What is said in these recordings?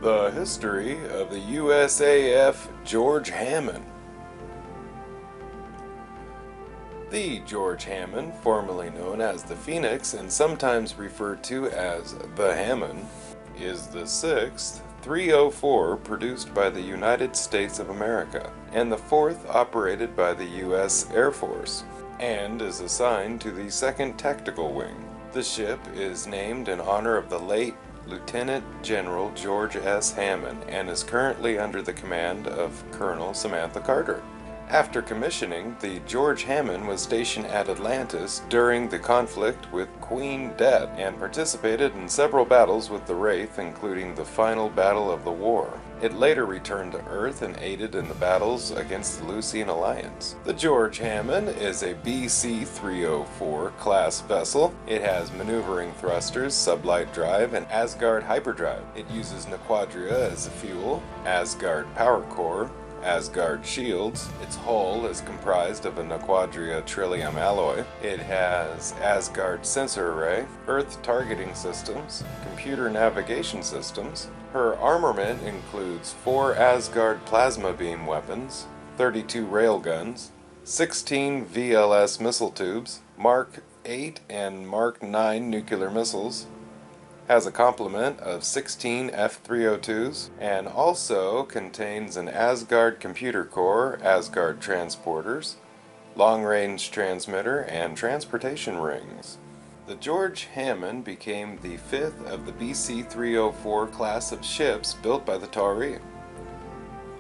The history of the USAF George Hammond. The George Hammond, formerly known as the Phoenix and sometimes referred to as the Hammond, is the sixth 304 produced by the United States of America and the fourth operated by the U.S. Air Force, and is assigned to the 2nd Tactical Wing. The ship is named in honor of the late Lieutenant General George S. Hammond and is currently under the command of Colonel Samantha Carter. After commissioning, the George Hammond was stationed at Atlantis during the conflict with Queen Death and participated in several battles with the Wraith, including the final battle of the war. It later returned to Earth and aided in the battles against the Lucian Alliance. The George Hammond is a BC-304 class vessel. It has maneuvering thrusters, sublight drive, and Asgard hyperdrive. It uses Naquadria as a fuel, Asgard power core, Asgard shields. Its hull is comprised of a Naquadria Trillium alloy. It has Asgard sensor array, Earth targeting systems, computer navigation systems. Her armament includes 4 Asgard plasma beam weapons, 32 railguns, 16 VLS missile tubes, Mark 8 and Mark 9 nuclear missiles, has a complement of 16 F-302s, and also contains an Asgard computer core, Asgard transporters, long-range transmitter, and transportation rings. The George Hammond became the 5th of the BC-304 class of ships built by the Tauri.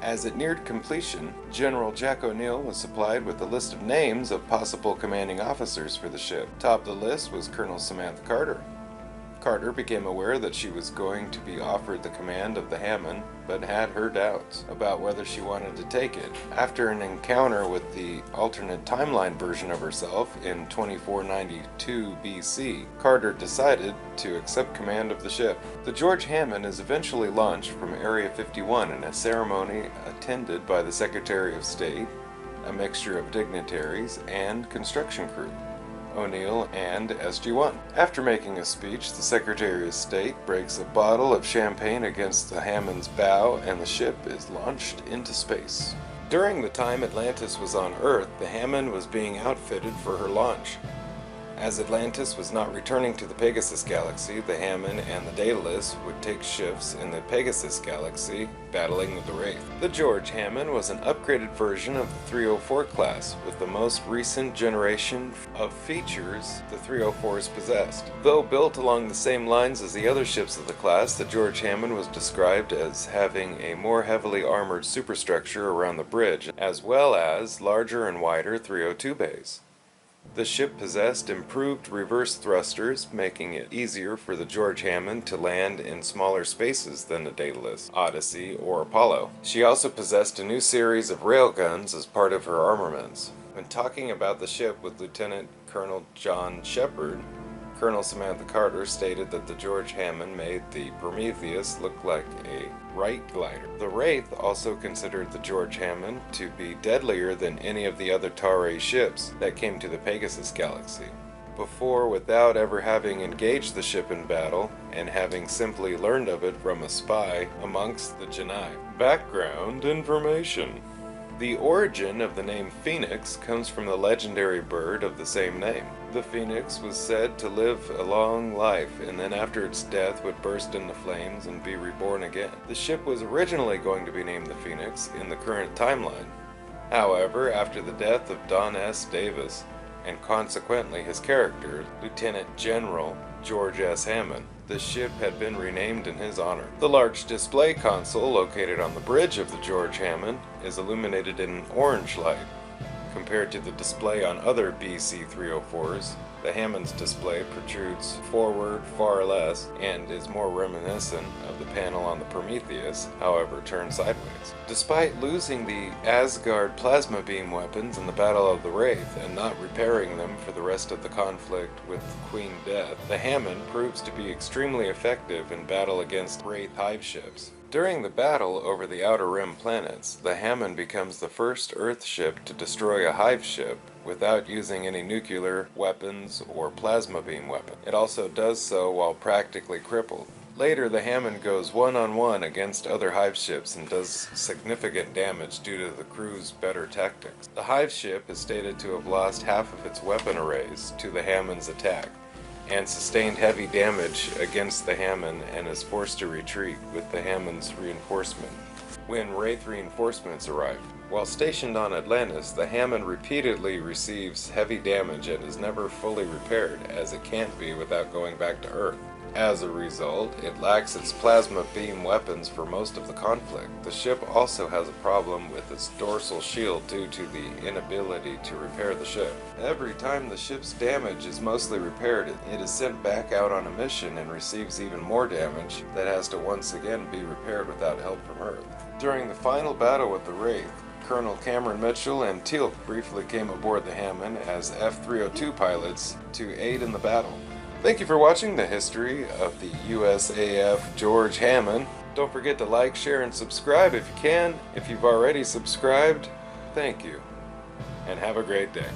As it neared completion, General Jack O'Neill was supplied with a list of names of possible commanding officers for the ship. Top of the list was Colonel Samantha Carter. Carter became aware that she was going to be offered the command of the Hammond, but had her doubts about whether she wanted to take it. After an encounter with the alternate timeline version of herself in 2492 BC, Carter decided to accept command of the ship. The George Hammond is eventually launched from Area 51 in a ceremony attended by the Secretary of State, a mixture of dignitaries, and construction crew, O'Neill, and SG1. After making a speech, the Secretary of State breaks a bottle of champagne against the Hammond's bow and the ship is launched into space. During the time Atlantis was on Earth, the Hammond was being outfitted for her launch. As Atlantis was not returning to the Pegasus Galaxy, the Hammond and the Daedalus would take shifts in the Pegasus Galaxy, battling with the Wraith. The George Hammond was an upgraded version of the 304 class, with the most recent generation of features the 304s possessed. Though built along the same lines as the other ships of the class, the George Hammond was described as having a more heavily armored superstructure around the bridge, as well as larger and wider 302 bays. The ship possessed improved reverse thrusters, making it easier for the George Hammond to land in smaller spaces than the Daedalus, Odyssey, or Apollo. She also possessed a new series of railguns as part of her armaments. When talking about the ship with Lieutenant Colonel John Shepard, Colonel Samantha Carter stated that the George Hammond made the Prometheus look like a Wright glider. The Wraith also considered the George Hammond to be deadlier than any of the other Tauri ships that came to the Pegasus Galaxy, without ever having engaged the ship in battle and having simply learned of it from a spy amongst the Genii. Background information. The origin of the name Phoenix comes from the legendary bird of the same name. The Phoenix was said to live a long life and then after its death would burst into flames and be reborn again. The ship was originally going to be named the Phoenix in the current timeline. However, after the death of Don S. Davis, and consequently his character, Lieutenant General George S. Hammond, the ship had been renamed in his honor. The large display console located on the bridge of the George Hammond is illuminated in orange light. Compared to the display on other BC-304s, the Hammond's display protrudes forward far less and is more reminiscent of the panel on the Prometheus, however turned sideways. Despite losing the Asgard plasma beam weapons in the Battle of the Wraith and not repairing them for the rest of the conflict with Queen Death, the Hammond proves to be extremely effective in battle against Wraith hive ships. During the battle over the Outer Rim planets, the Hammond becomes the first Earth ship to destroy a hive ship without using any nuclear weapons or plasma beam weapon. It also does so while practically crippled. Later, the Hammond goes one-on-one against other Hive ships and does significant damage due to the crew's better tactics. The Hive ship is stated to have lost half of its weapon arrays to the Hammond's attack, and sustained heavy damage against the Hammond and is forced to retreat with the Hammond's reinforcement when Wraith reinforcements arrive. While stationed on Atlantis, the Hammond repeatedly receives heavy damage and is never fully repaired, as it can't be without going back to Earth. As a result, it lacks its plasma beam weapons for most of the conflict. The ship also has a problem with its dorsal shield due to the inability to repair the ship. Every time the ship's damage is mostly repaired, it is sent back out on a mission and receives even more damage that has to once again be repaired without help from Earth. During the final battle with the Wraith, Colonel Cameron Mitchell and Teal'c briefly came aboard the Hammond as F-302 pilots to aid in the battle. Thank you for watching the history of the USAF George Hammond. Don't forget to like, share, and subscribe if you can. If you've already subscribed, thank you, and have a great day.